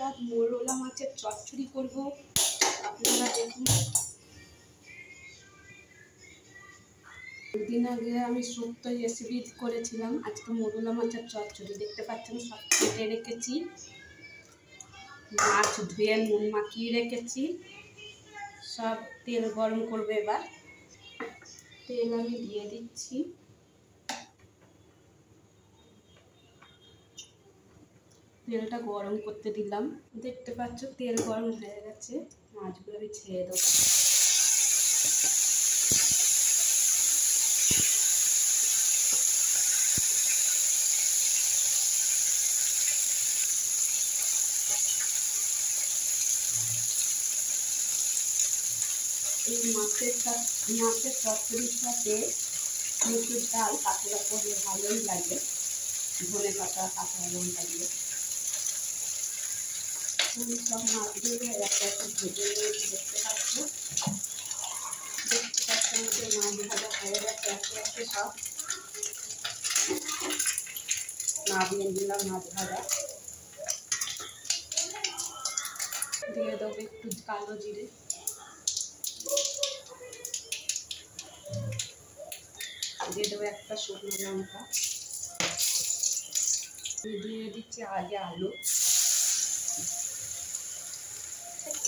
আজ মোরলা মাছের চচ্চড়ি করব, আপনারা দেখুন। দুদিন আগে আমি শুক্তো রেসিপি করেছিলাম, আজকে মোরলা মাছের চচ্চড়ি। দেখতে পাচ্ছেন সব কেটে রেখেছি, মাছ ধুয়ে নুন মাখিয়ে রেখেছি। সব তেল গরম করবে, এবার তেল আমি দিয়ে দিচ্ছি। তেলটা গরম করতে দিলাম, দেখতে পাচ্ছ তেল গরম হয়ে গেছে। মাছগুলো আমি ছেড়ে দেবো। এই মাছের চচ্চড়ির সাথে মুসুর ডাল পাতলা করে ভালোই লাগে, ধনে পাতা কাঁচা লঙ্কা দিয়ে। সব মাছগুলো একটা একটা ভেজে নিয়েছি, দেখতে পাচ্ছ। আমাদের মাছ ভাজা হয়ে গেছে, একে একে সব নামিয়ে দিলাম। মাছ ভাজা দিয়ে দেবো একটু কালো জিরে, দিয়ে দেবো একটা শুকনো লঙ্কা, দিয়ে দিচ্ছি আগে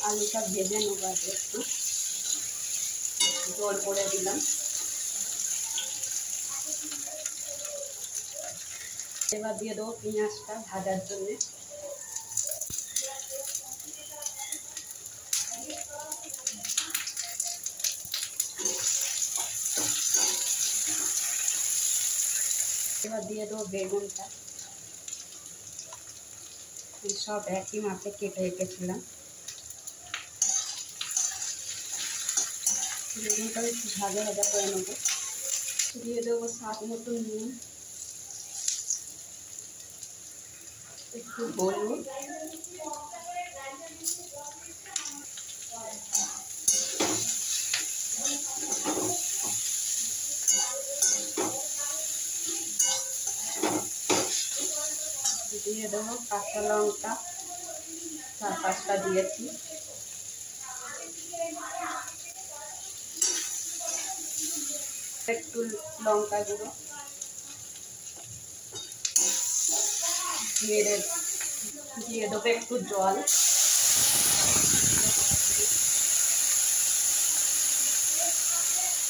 আলুটা ভেজে নেবো। একটু জল করে দিলাম। এবার দিয়ে দেবো পেঁয়াজটা ভাজার জন্যে। এবার দিয়ে দেবো বেগুনটা, সব একই মাপে কেটে রেখেছিলাম। বেগুনটা একটু ভাজা ভাজা করে নেবো। দিয়ে দেবো স্বাদ মতো নুন, একটু হলুদ, দিয়ে দেবো কাঁচা লঙ্কা, 4-5টা দিয়েছি। একটু লঙ্কা গুঁড়ো দিয়ে দেবো একটু জল।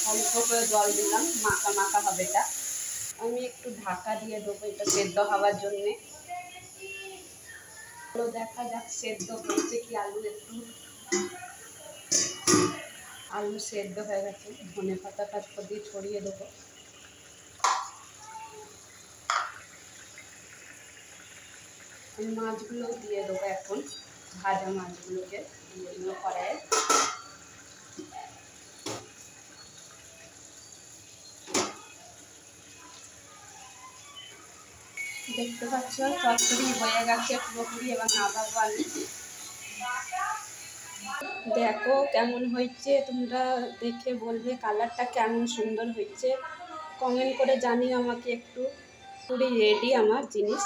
অল্প করে জল দিলাম, মাখা মাখা হবে এটা। আমি একটু ঢাকা দিয়ে দেবো এটা সেদ্ধ হওয়ার জন্যে। দেখা যাক সেদ্ধ হয়েছে কি। আলু সেদ্ধ হয়ে গেছে, ধনে পাতা কাঁচকলা দিয়ে ছড়িয়ে দেবো। মাছগুলো দিয়ে দেবো এখন, ভাজা মাছগুলোকে দিয়ে কড়াইয়ে। দেখতে পাচ্ছ চচ্চড়ি হয়ে গেছে পুরোপুরি। এবার নামাবো আমি। দেখো কেমন হয়েছে, তোমরা দেখে বলবে কালারটা কেমন সুন্দর হয়েছে, কমেন্ট করে জানিও আমাকে একটু। পুরি রেডি আমার জিনিস।